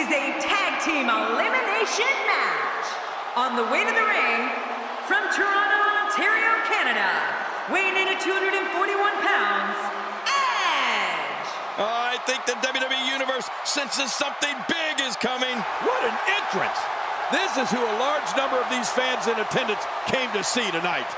is a tag team elimination match. On the way to the ring, from Toronto, Ontario, Canada, weighing in at 241 pounds, Edge. I think the WWE Universe senses something big is coming. What an entrance! This is who a large number of these fans in attendance came to see tonight.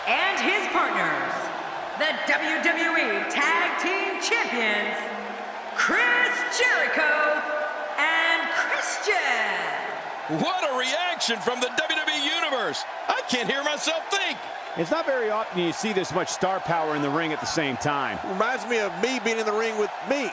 And his partners, the WWE Tag Team Champions, Chris Jericho and Christian. What a reaction from the WWE Universe. I can't hear myself think. It's not very often you see this much star power in the ring at the same time. Reminds me of me being in the ring with me.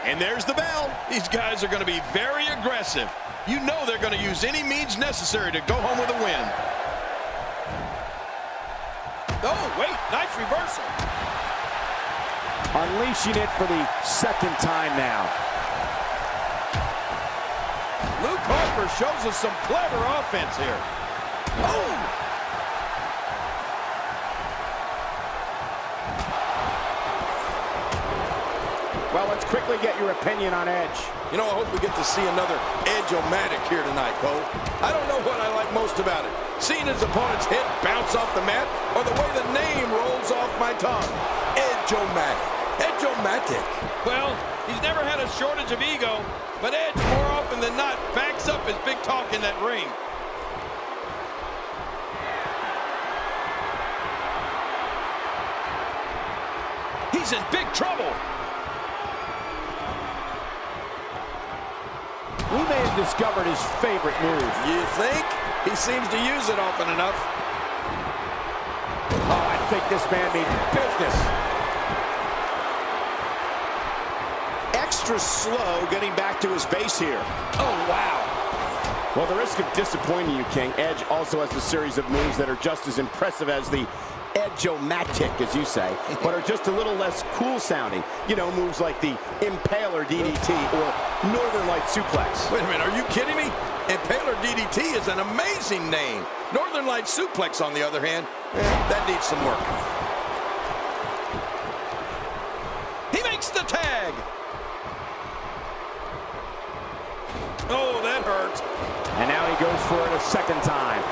And there's the bell. These guys are going to be very aggressive. You know they're going to use any means necessary to go home with a win. Oh, wait, nice reversal. Unleashing it for the second time now. Luke Harper shows us some clever offense here. Oh! Well, let's quickly get your opinion on Edge. You know, I hope we get to see another Edge-o-matic here tonight, Cole. I don't know what I like most about it. Seeing his opponent's head bounce off the mat, or the way the name rolls off my tongue. Edge-o-matic. Edge-o-matic. Well, he's never had a shortage of ego, but Edge, more often than not, backs up his big talk in that ring. He's in big trouble. We may have discovered his favorite move. You think? He seems to use it often enough. Oh, I think think this man means business. Extra slow getting back to his base here. Oh, wow. Well, the risk of disappointing you, King, Edge also has a series of moves that are just as impressive as the Edge-o-matic, as you say, but are just a little less cool sounding. You know, moves like the Impaler DDT or Northern Light Suplex. Wait a minute, are you kidding me? Impaler DDT is an amazing name. Northern Light Suplex, on the other hand, that needs some work. He makes the tag. Oh, that hurt. And now he goes for it a second time.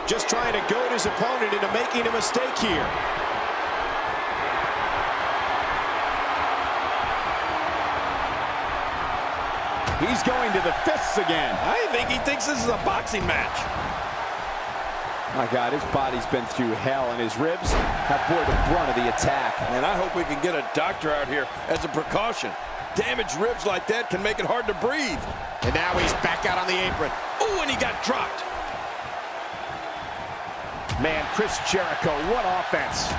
Just trying to goad his opponent into making a mistake here. He's going to the fists again. I think he thinks this is a boxing match. My God, his body's been through hell, and his ribs have bore the brunt of the attack. And I hope we can get a doctor out here as a precaution. Damaged ribs like that can make it hard to breathe. And now he's back out on the apron. Oh, and he got dropped. Man, Chris Jericho, what offense.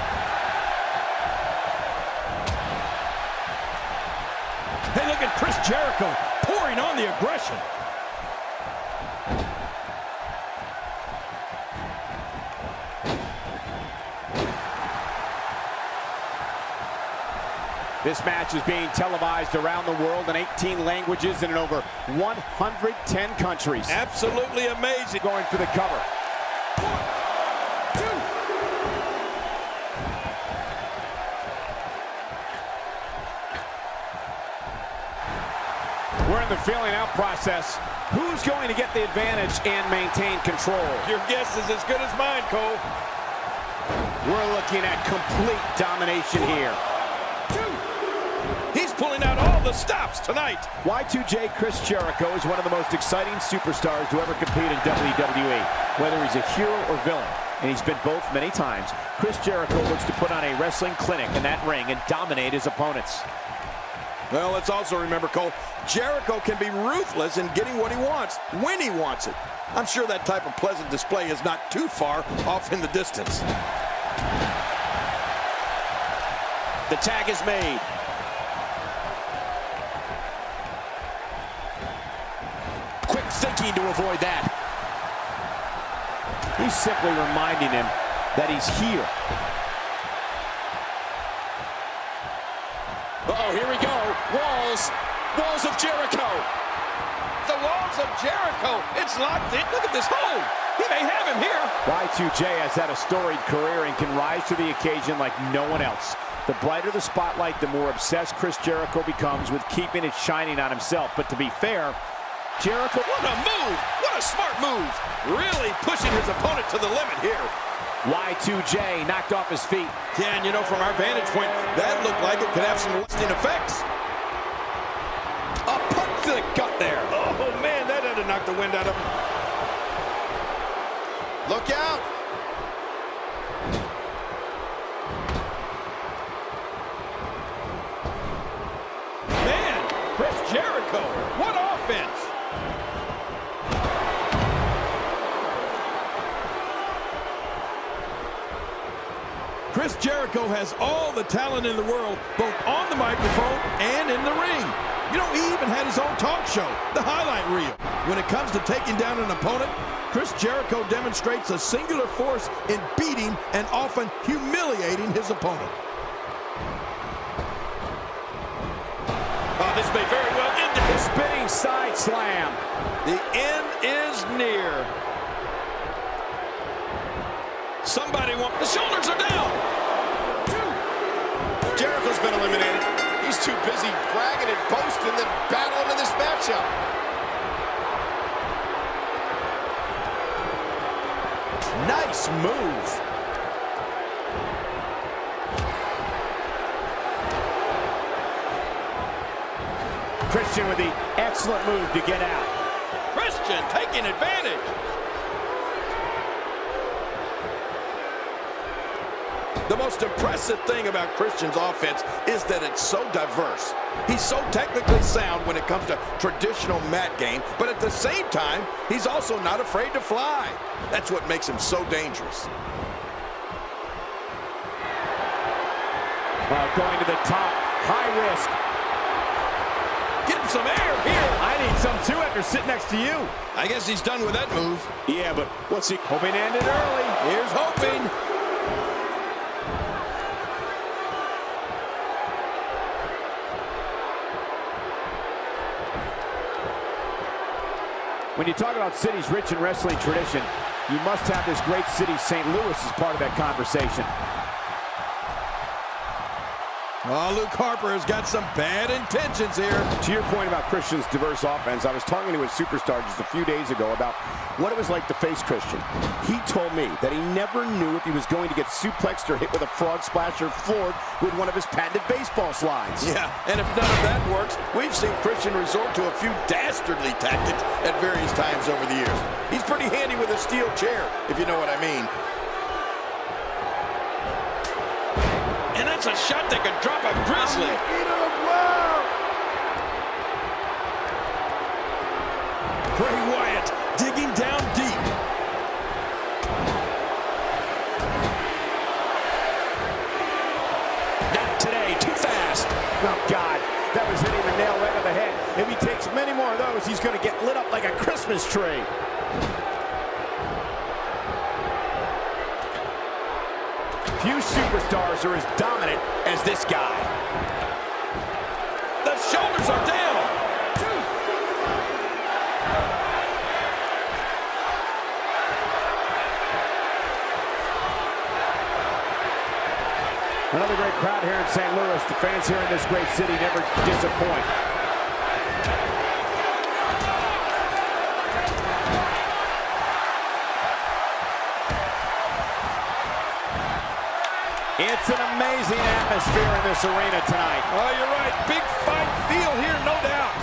Hey, look at Chris Jericho pouring on the aggression. This match is being televised around the world in 18 languages and in over 110 countries. Absolutely amazing. Going for the cover. We're in the feeling out process. Who's going to get the advantage and maintain control? Your guess is as good as mine, Cole. We're looking at complete domination here. He's pulling out all the stops tonight. Y2J Chris Jericho is one of the most exciting superstars to ever compete in WWE. Whether he's a hero or villain, and he's been both many times, Chris Jericho looks to put on a wrestling clinic in that ring and dominate his opponents. Well, let's also remember, Cole, Jericho can be ruthless in getting what he wants, when he wants it. I'm sure that type of pleasant display is not too far off in the distance. The tag is made. Quick thinking to avoid that. He's simply reminding him that he's here. Uh-oh, here we go. Walls of Jericho. The walls of Jericho. It's locked in. Look at this hold. He may have him here. Y2J has had a storied career and can rise to the occasion like no one else. The brighter the spotlight, the more obsessed Chris Jericho becomes with keeping it shining on himself. But to be fair, Jericho... What a move. What a smart move. Really pushing his opponent to the limit here. Y2J knocked off his feet. Yeah, and you know, from our vantage point, that looked like it could have some lasting effects. A punch to the gut there. Oh, man, that had to knock the wind out of him. Look out. Man, Chris Jericho, what offense. Chris Jericho has all the talent in the world, both on the microphone and in the ring. You know, he even had his own talk show, the highlight reel. When it comes to taking down an opponent, Chris Jericho demonstrates a singular force in beating and often humiliating his opponent. Oh, this may very well end it. The spinning side slam. The end is near. Somebody wants... The shoulders are down. Jericho's been eliminated. He's too busy bragging and boasting than battling in this matchup. Nice move. Christian with the excellent move to get out. Christian taking advantage. The The most impressive thing about Christian's offense is that it's so diverse. He's so technically sound when it comes to traditional mat game, but at the same time, he's also not afraid to fly. That's what makes him so dangerous. Going to the top, high risk. Get him some air here. I need some too after sitting next to you. I guess he's done with that move. Yeah, but what's he hoping to end it early? Here's hoping. When you talk about cities rich in wrestling tradition, you must have this great city, St. Louis, as part of that conversation. Oh, Luke Harper has got some bad intentions here. To your point about Christian's diverse offense, I was talking to a superstar just a few days ago about what it was like to face Christian. He told me that he never knew if he was going to get suplexed or hit with a frog splash or floored with one of his patented baseball slides. Yeah, and if none of that works, we've seen Christian resort to a few dastardly tactics at various times over the years. He's pretty handy with a steel chair, if you know what I mean. And that's a shot that could drop a grizzly. Bray Wyatt digging down deep. not today? Too fast. Oh, God, that was hitting the nail right on the head. If he takes many more of those, he's going to get lit up like a Christmas tree. Few superstars are as dominant as this guy. The shoulders are down. Another great crowd here in St. Louis. The fans here in this great city never disappoint. It's an amazing atmosphere in this arena tonight. Oh, you're right. Big fight feel here, no doubt.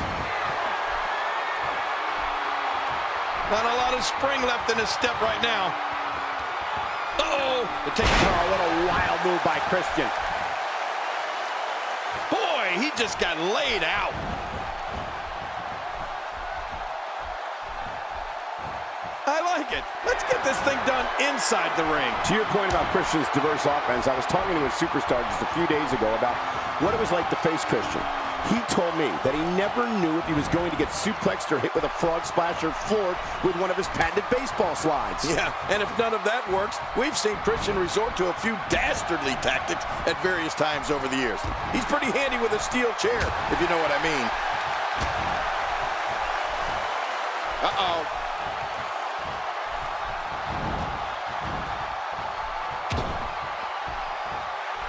Not a lot of spring left in his step right now. Uh-oh. Oh, what a wild move by Christian. Boy, he just got laid out. I like it. Let's get this thing done inside the ring. To your point about Christian's diverse offense, I was talking to a superstar just a few days ago about what it was like to face Christian. He told me that he never knew if he was going to get suplexed or hit with a frog splash or floored with one of his patented baseball slides. Yeah, and if none of that works, we've seen Christian resort to a few dastardly tactics at various times over the years. He's pretty handy with a steel chair, if you know what I mean. Uh-oh.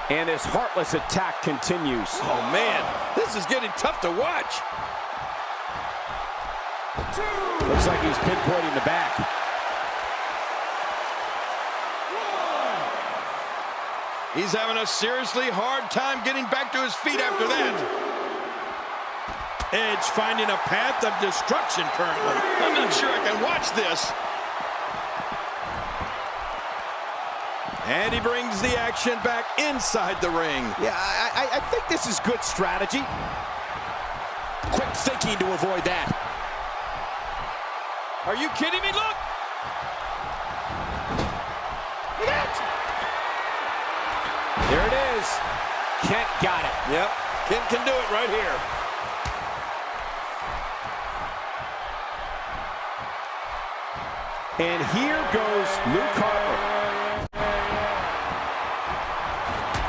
And this heartless attack continues. Oh, man, this is getting tough to watch. Looks like he's pinpointing the back. He's having a seriously hard time getting back to his feet after that. Edge finding a path of destruction currently. I'm not sure I can watch this. And he brings the action back inside the ring. Yeah, I think this is good strategy. Quick thinking to avoid that. Are you kidding me? Look! Look out! There it is. Kent got it. Yep, Kent can do it right here. And here goes Luke Harper.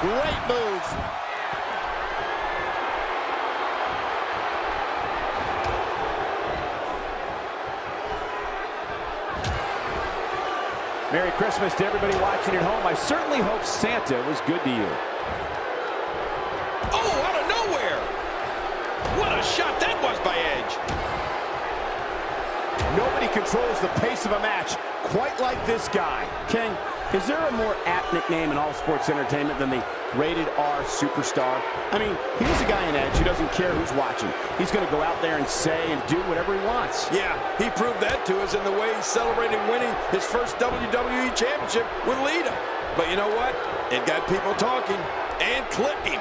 Great move. Merry Christmas to everybody watching at home. I certainly hope Santa was good to you. Oh, out of nowhere! What a shot that was by Edge. Nobody Nobody controls the pace of a match quite like this guy. King, is there a more apt nickname in all sports entertainment than the Rated R Superstar? I mean, he's a guy in Edge who doesn't care who's watching. He's going to go out there and say and do whatever he wants. Yeah, he proved that to us in the way he celebrated winning his first WWE Championship with Lita. But you know what? It got people talking and clicking.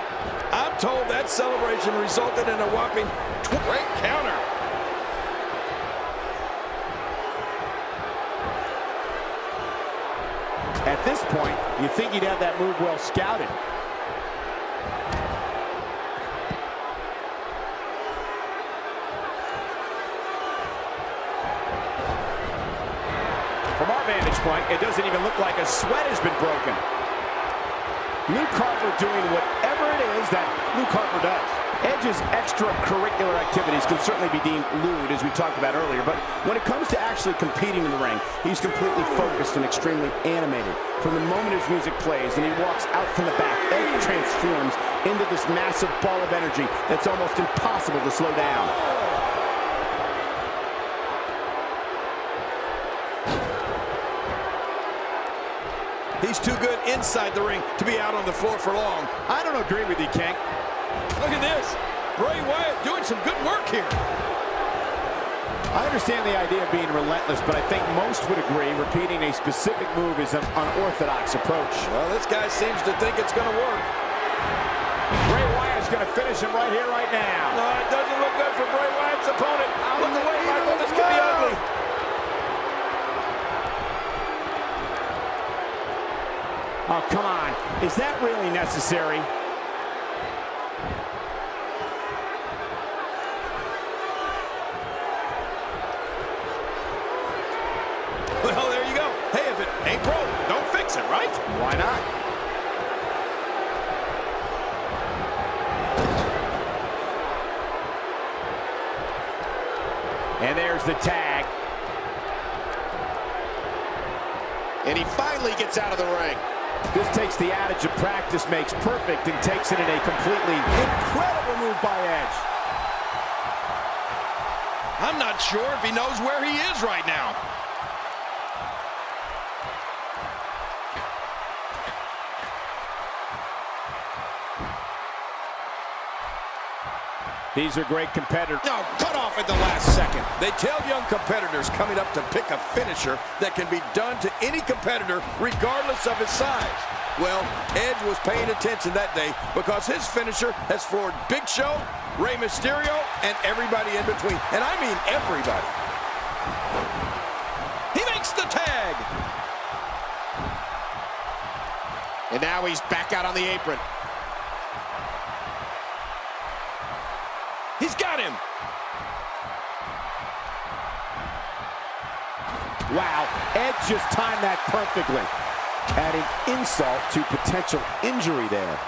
I'm told that celebration resulted in a whopping great counter. At this point, you think he'd have that move well scouted. From our vantage point, it doesn't even look like a sweat has been broken. Luke Harper doing whatever it is that Luke Harper does. Edge's extracurricular activities can certainly be deemed lewd, as we talked about earlier, but when it comes to actually competing in the ring, he's completely focused and extremely animated. From the moment his music plays and he walks out from the back, Edge transforms into this massive ball of energy that's almost impossible to slow down. He's too good inside the ring to be out on the floor for long. I don't agree with you, King. Look at this. Bray Wyatt doing some good work here. I understand the idea of being relentless, but I think most would agree repeating a specific move is an unorthodox approach. Well, this guy seems to think it's going to work. Bray Wyatt's going to finish him right here, right now. No, it doesn't look good for Bray Wyatt's opponent. Look away, Michael. This could be ugly. Oh, come on. Is that really necessary? Well, there you go. Hey, if it ain't broke, don't fix it, right? Why not? And there's the tag. And he finally gets out of the ring. This takes the adage of practice makes perfect and takes it in a completely incredible move by Edge. I'm not sure if he knows where he is right now. These are great competitors. No, cut off at the last second. They tell young competitors coming up to pick a finisher that can be done to any competitor regardless of his size. Well, Edge was paying attention that day because his finisher has floored Big Show, Rey Mysterio, and everybody in between. And I mean everybody. He makes the tag. And now he's back out on the apron. He's got him. Wow, Edge just timed that perfectly. Adding insult to potential injury there.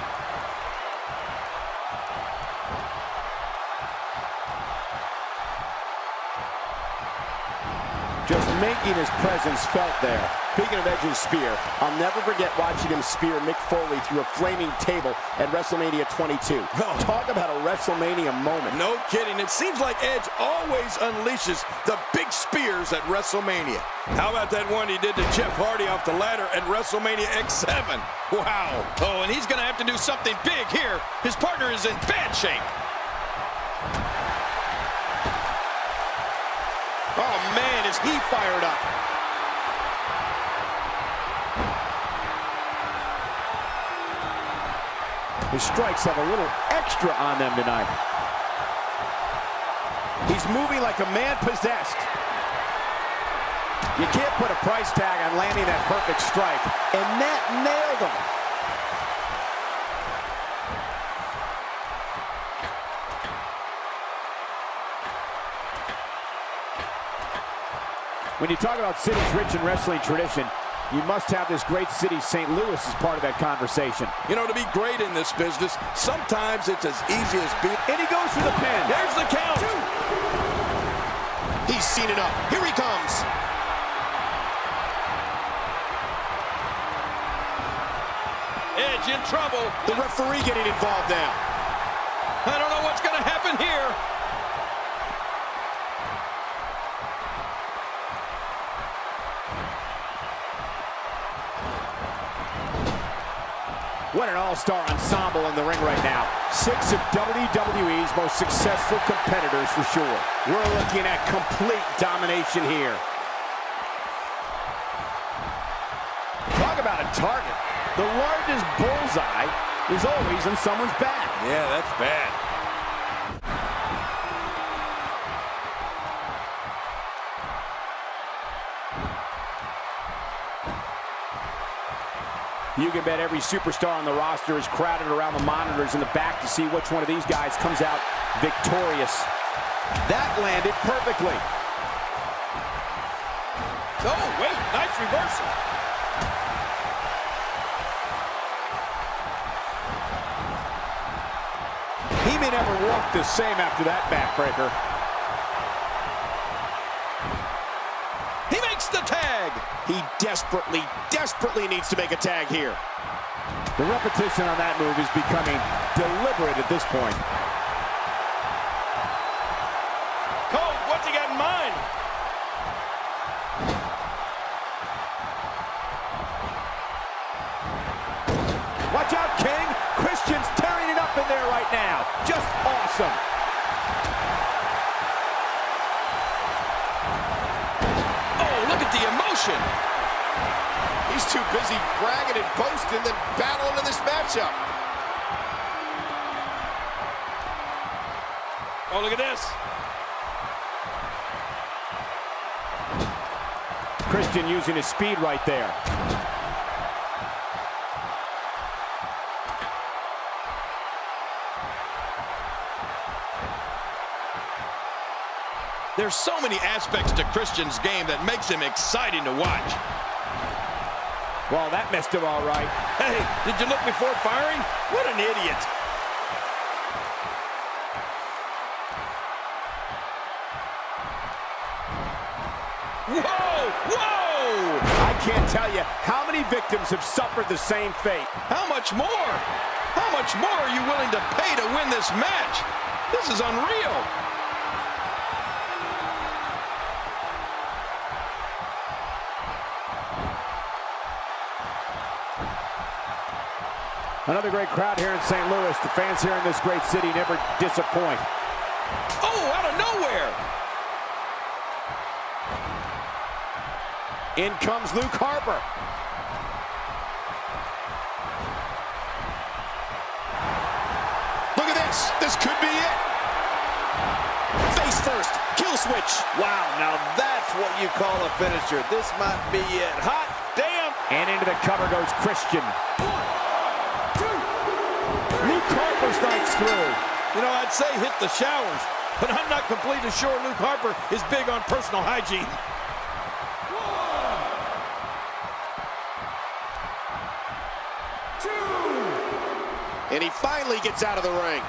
Just making his presence felt there. Speaking of Edge's spear, I'll never forget watching him spear Mick Foley through a flaming table at WrestleMania 22. Oh. Talk about a WrestleMania moment. No kidding. It seems like Edge always unleashes the big spears at WrestleMania. How about that one he did to Jeff Hardy off the ladder at WrestleMania X7? Wow. Oh, and he's going to have to do something big here. His partner is in bad shape. Oh, man, is he fired up. His strikes have a little extra on them tonight. He's moving like a man possessed. You can't put a price tag on landing that perfect strike, and that nailed him. When you talk about cities rich in wrestling tradition, you must have this great city, St. Louis, as part of that conversation. You know, to be great in this business, sometimes it's as easy as being... And he goes for the pin. There's the count. He's seen enough. Here he comes. Edge in trouble. The referee getting involved now. I don't know what's going to happen here. What an all-star ensemble in the ring right now. 6 of WWE's most successful competitors for sure. We're looking at complete domination here. Talk about a target. The largest bullseye is always in someone's back. Yeah, that's bad. You can bet every superstar on the roster is crowded around the monitors in the back to see which one of these guys comes out victorious. That landed perfectly. Oh, wait, nice reversal. He may never walk the same after that backbreaker. He makes the tag. He desperately needs to make a tag here. The repetition on that move is becoming deliberate at this point. Cole, what's he got in mind? Watch out, King. Christian's tearing it up in there right now. Just awesome. Oh, look at the emotion. He's too busy bragging and boasting than battling in this matchup. Oh, look at this. Christian using his speed right there. There's so many aspects to Christian's game that makes him exciting to watch. Well, that messed him all right. Hey, did you look before firing? What an idiot. Whoa! Whoa! I can't tell you how many victims have suffered the same fate. How much more? How much more are you willing to pay to win this match? This is unreal. Another great crowd here in St. Louis. The fans here in this great city never disappoint. Oh, out of nowhere. In comes Luke Harper. Look at this. This could be it. Face first. Kill switch. Wow, now that's what you call a finisher. This might be it. Hot damn! And into the cover goes Christian. Luke Harper strikes through. You know, I'd say hit the showers, but I'm not completely sure Luke Harper is big on personal hygiene. And he finally gets out of the ring.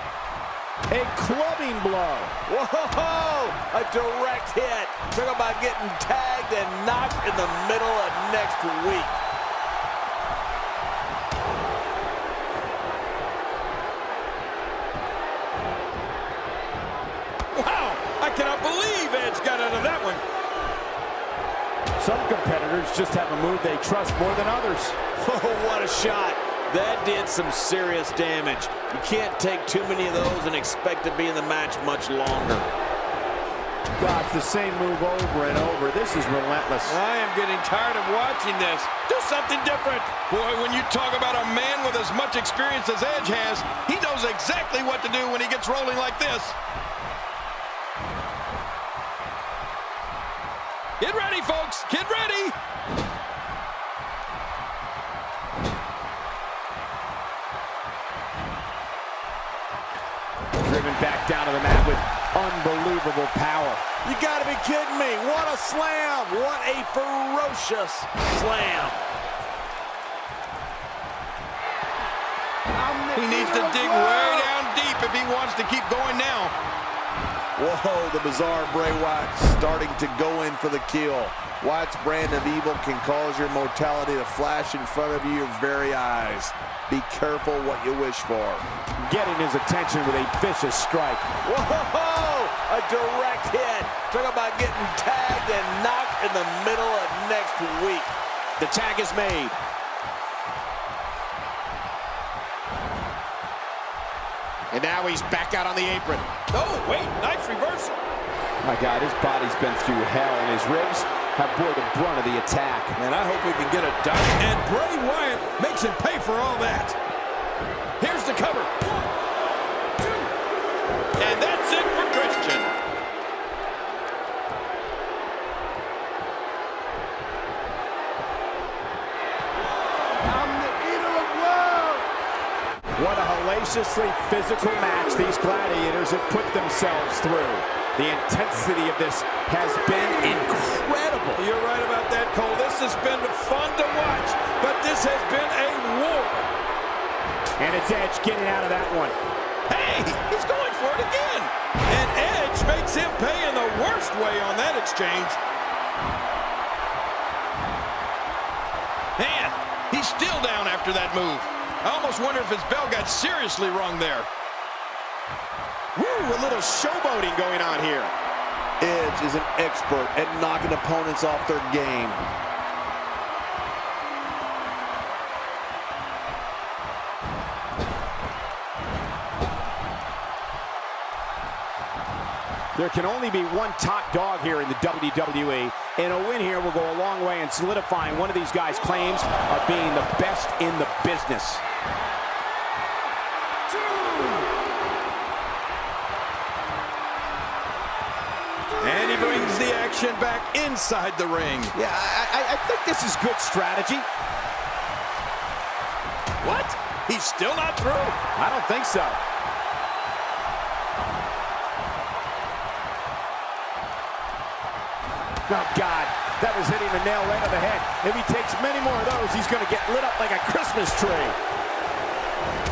A clubbing blow. Whoa! A direct hit. Talk about getting tagged and knocked in the middle of next week. Wow! I cannot believe Edge got out of that one. Some competitors just have a move they trust more than others. Oh, what a shot. That did some serious damage. You can't take too many of those and expect to be in the match much longer. Gosh, the same move over and over. This is relentless. I am getting tired of watching this. Do something different. Boy, when you talk about a man with as much experience as Edge has, he knows exactly what to do when he gets rolling like this. Get ready, folks. Get ready. Driven back down to the mat with unbelievable power. You gotta be kidding me. What a slam. What a ferocious slam. He needs to dig way down deep if he wants to keep going now. Whoa, the bizarre Bray Wyatt starting to go in for the kill. Wyatt's brand of evil can cause your mortality to flash in front of your very eyes. Be careful what you wish for. Getting his attention with a vicious strike. Whoa! A direct hit. Talk about getting tagged and knocked in the middle of next week. The tag is made. And now he's back out on the apron. Oh, wait, nice reversal. My God, his body's been through hell, and his ribs have bore the brunt of the attack. And I hope we can get a done. And Bray Wyatt makes him pay for all that. Here's the cover. 1, 2. And that's it for Christian. What a hellaciously physical match these gladiators have put themselves through. The intensity of this has been incredible. You're right about that, Cole. This has been fun to watch, but this has been a war. And it's Edge getting out of that one. Hey, he's going for it again. And Edge makes him pay in the worst way on that exchange. Man, he's still down after that move. I almost wonder if his bell got seriously wrong there. Woo, a little showboating going on here. Edge is an expert at knocking opponents off their game. There can only be one top dog here in the WWE, and a win here will go a long way in solidifying one of these guys' claims of being the best in the business. And he brings the action back inside the ring. Yeah, I think this is good strategy. What? He's still not through? I don't think so. Oh, God, that was hitting the nail right on the head. If he takes many more of those, he's going to get lit up like a Christmas tree.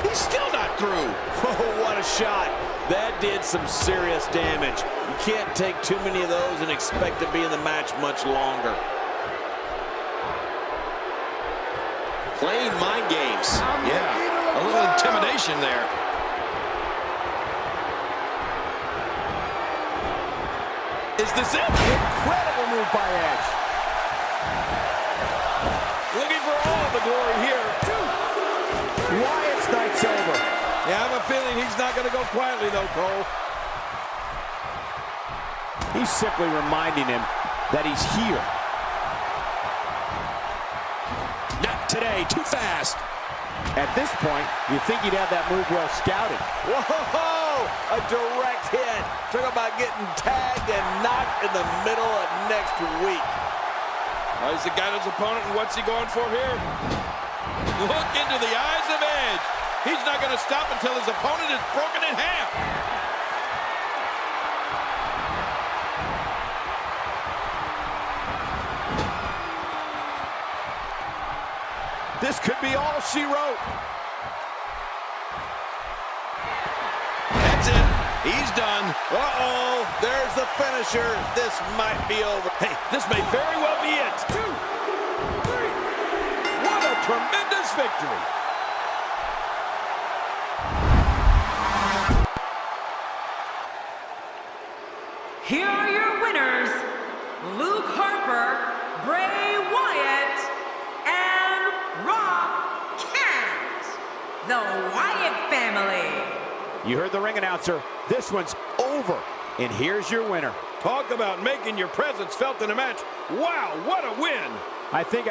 He's still not through. Oh, what a shot. That did some serious damage. You can't take too many of those and expect to be in the match much longer. Playing mind games. Yeah, a little intimidation there. Is this it? Incredible move by Edge. Looking for all the glory here. Wyatt's night's over. Yeah, I have a feeling he's not going to go quietly, though, Cole. He's simply reminding him that he's here. Not today, too fast. At this point, you think he'd have that move well scouted. Whoa! A direct hit. Talk about getting tagged and knocked in the middle of next week. Oh, he's got his opponent, and what's he going for here? Look into the eyes of Edge. He's not going to stop until his opponent is broken in half. This could be all she wrote. That's it. He's done. Uh-oh, there's the finisher. This might be over. Hey, this may very well be it. 2, 3. What a tremendous victory. Here are your winners, Luke Harper, Bray Wyatt, and Rob Kent, the Wyatt family. You heard the ring announcer. This one's over. And here's your winner. Talk about making your presence felt in a match. Wow, what a win. I think